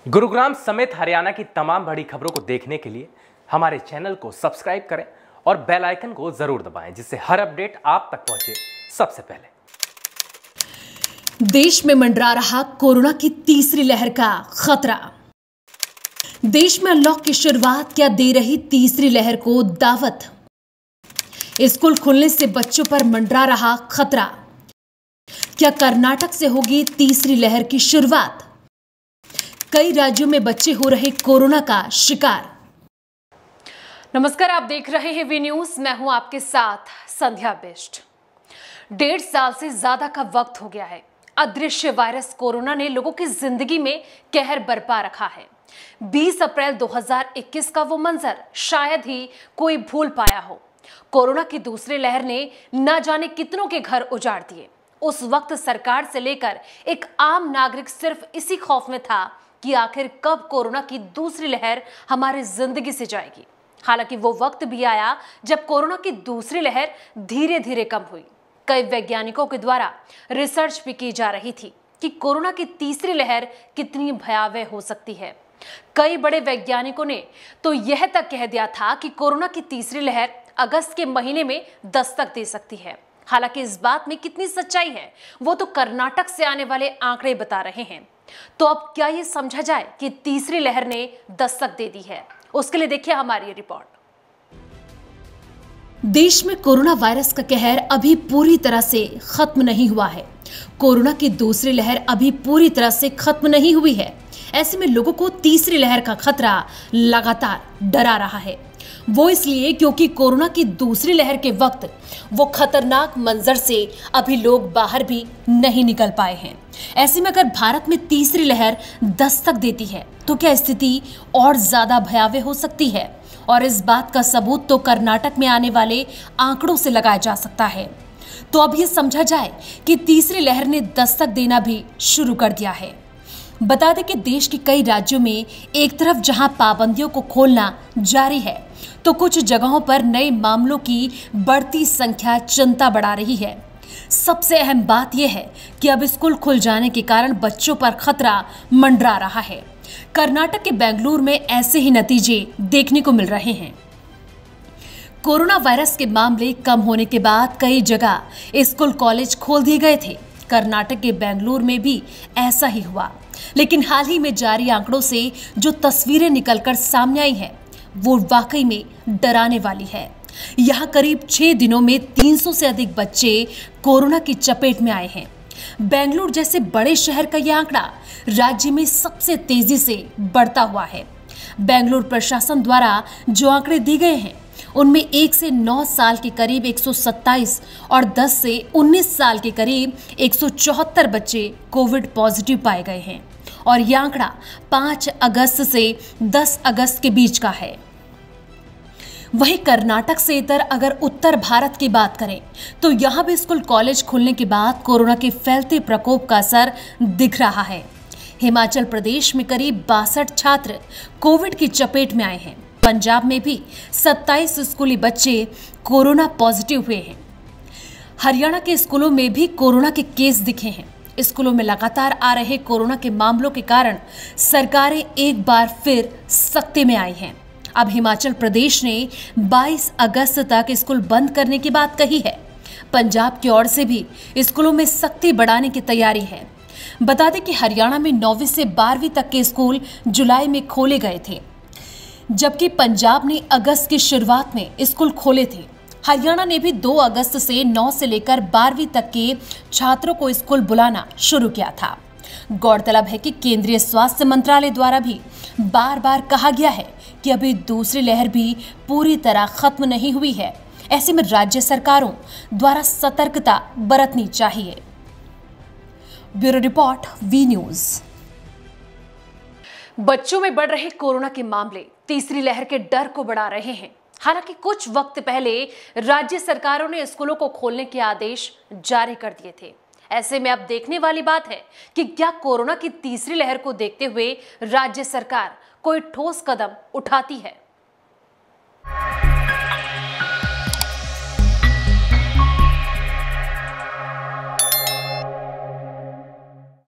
गुरुग्राम समेत हरियाणा की तमाम बड़ी खबरों को देखने के लिए हमारे चैनल को सब्सक्राइब करें और बेल आइकन को जरूर दबाएं, जिससे हर अपडेट आप तक पहुंचे सबसे पहले। देश में मंडरा रहा कोरोना की तीसरी लहर का खतरा। देश में अनलॉक की शुरुआत क्या दे रही तीसरी लहर को दावत। स्कूल खुलने से बच्चों पर मंडरा रहा खतरा। क्या कर्नाटक से होगी तीसरी लहर की शुरुआत। कई राज्यों में बच्चे हो रहे कोरोना का शिकार। नमस्कार, आप देख रहे हैं वी न्यूज। मैं हूं आपके साथ संध्या बिष्ट। 1.5 साल से ज्यादा का वक्त हो गया है। अदृश्य वायरस कोरोना ने लोगों की जिंदगी में कहर बरपा रखा है। 20 अप्रैल 2021 का वो मंजर शायद ही कोई भूल पाया हो। कोरोना की दूसरी लहर ने न जाने कितनों के घर उजाड़ दिए। उस वक्त सरकार से लेकर एक आम नागरिक सिर्फ इसी खौफ में था कि आखिर कब कोरोना की दूसरी लहर हमारी जिंदगी से जाएगी। हालांकि वो वक्त भी आया जब कोरोना की दूसरी लहर धीरे धीरे कम हुई। कई वैज्ञानिकों के द्वारा रिसर्च भी की जा रही थी कि कोरोना की तीसरी लहर कितनी भयावह हो सकती है। कई बड़े वैज्ञानिकों ने तो यह तक कह दिया था कि कोरोना की तीसरी लहर अगस्त के महीने में दस्तक दे सकती है। हालांकि इस बात में कितनी सच्चाई है वो तो कर्नाटक से आने वाले आंकड़े बता रहे हैं। तो अब क्या ये समझा जाए कि तीसरी लहर ने दस्तक दे दी है? उसके लिए देखिए हमारी ये रिपोर्ट। देश में कोरोना वायरस का कहर अभी पूरी तरह से खत्म नहीं हुआ है। कोरोना की दूसरी लहर अभी पूरी तरह से खत्म नहीं हुई है। ऐसे में लोगों को तीसरी लहर का खतरा लगातार डरा रहा है। वो इसलिए क्योंकि कोरोना की दूसरी लहर के वक्त वो खतरनाक मंजर से अभी लोग बाहर भी नहीं निकल पाए हैं। ऐसे में अगर भारत में तीसरी लहर दस्तक देती है तो क्या स्थिति और ज्यादा भयावह हो सकती है? और इस बात का सबूत तो कर्नाटक में आने वाले आंकड़ों से लगाया जा सकता है। तो अब ये समझा जाए कि तीसरी लहर ने दस्तक देना भी शुरू कर दिया है। बता दें कि देश के कई राज्यों में एक तरफ जहां पाबंदियों को खोलना जारी है तो कुछ जगहों पर नए मामलों की बढ़ती संख्या चिंता बढ़ा रही है। सबसे अहम बात यह है कि अब स्कूल खुल जाने के कारण बच्चों पर खतरा मंडरा रहा है। कर्नाटक के बेंगलुरु में ऐसे ही नतीजे देखने को मिल रहे हैं। कोरोना वायरस के मामले कम होने के बाद कई जगह स्कूल कॉलेज खोल दिए गए थे। कर्नाटक के बेंगलुरु में भी ऐसा ही हुआ। लेकिन हाल ही में जारी आंकड़ों से जो तस्वीरें निकलकर सामने आई हैं वो वाकई में डराने वाली है। यहाँ करीब 6 दिनों में 300 से अधिक बच्चे कोरोना की चपेट में आए हैं। बेंगलुरु जैसे बड़े शहर का यह आंकड़ा राज्य में सबसे तेजी से बढ़ता हुआ है। बेंगलुरु प्रशासन द्वारा जो आंकड़े दिए गए हैं उनमें 1 से 9 साल के करीब 127 और 10 से 19 साल के करीब 174 बच्चे कोविड पॉजिटिव पाए गए हैं और यह आंकड़ा 5 अगस्त से 10 अगस्त के बीच का है। वहीं कर्नाटक से इतर अगर उत्तर भारत की बात करें तो यहां भी स्कूल कॉलेज खुलने के बाद कोरोना के फैलते प्रकोप का असर दिख रहा है। हिमाचल प्रदेश में करीब 62 छात्र कोविड की चपेट में आए हैं। पंजाब में भी 27 स्कूली बच्चे कोरोना पॉजिटिव हुए हैं। हरियाणा के स्कूलों में भी कोरोना के केस दिखे हैं। स्कूलों में लगातार आ रहे कोरोना के मामलों के कारण सरकारें एक बार फिर सख्ती में आई हैं। अब हिमाचल प्रदेश ने 22 अगस्त तक स्कूल बंद करने की बात कही है। पंजाब की ओर से भी स्कूलों में सख्ती बढ़ाने की तैयारी है। बता दें कि हरियाणा में 9वीं से 12वीं तक के स्कूल जुलाई में खोले गए थे, जबकि पंजाब ने अगस्त की शुरुआत में स्कूल खोले थे। हरियाणा ने भी 2 अगस्त से 9 से लेकर 12वीं तक के छात्रों को स्कूल बुलाना शुरू किया था। गौरतलब है कि केंद्रीय स्वास्थ्य मंत्रालय द्वारा भी बार बार कहा गया है कि अभी दूसरी लहर भी पूरी तरह खत्म नहीं हुई है। ऐसे में राज्य सरकारों द्वारा सतर्कता बरतनी चाहिए। Bureau report, V news. बच्चों में बढ़ रहे कोरोना के मामले तीसरी लहर के डर को बढ़ा रहे हैं। हालांकि कुछ वक्त पहले राज्य सरकारों ने स्कूलों को खोलने के आदेश जारी कर दिए थे। ऐसे में अब देखने वाली बात है कि क्या कोरोना की तीसरी लहर को देखते हुए राज्य सरकार कोई ठोस कदम उठाती है।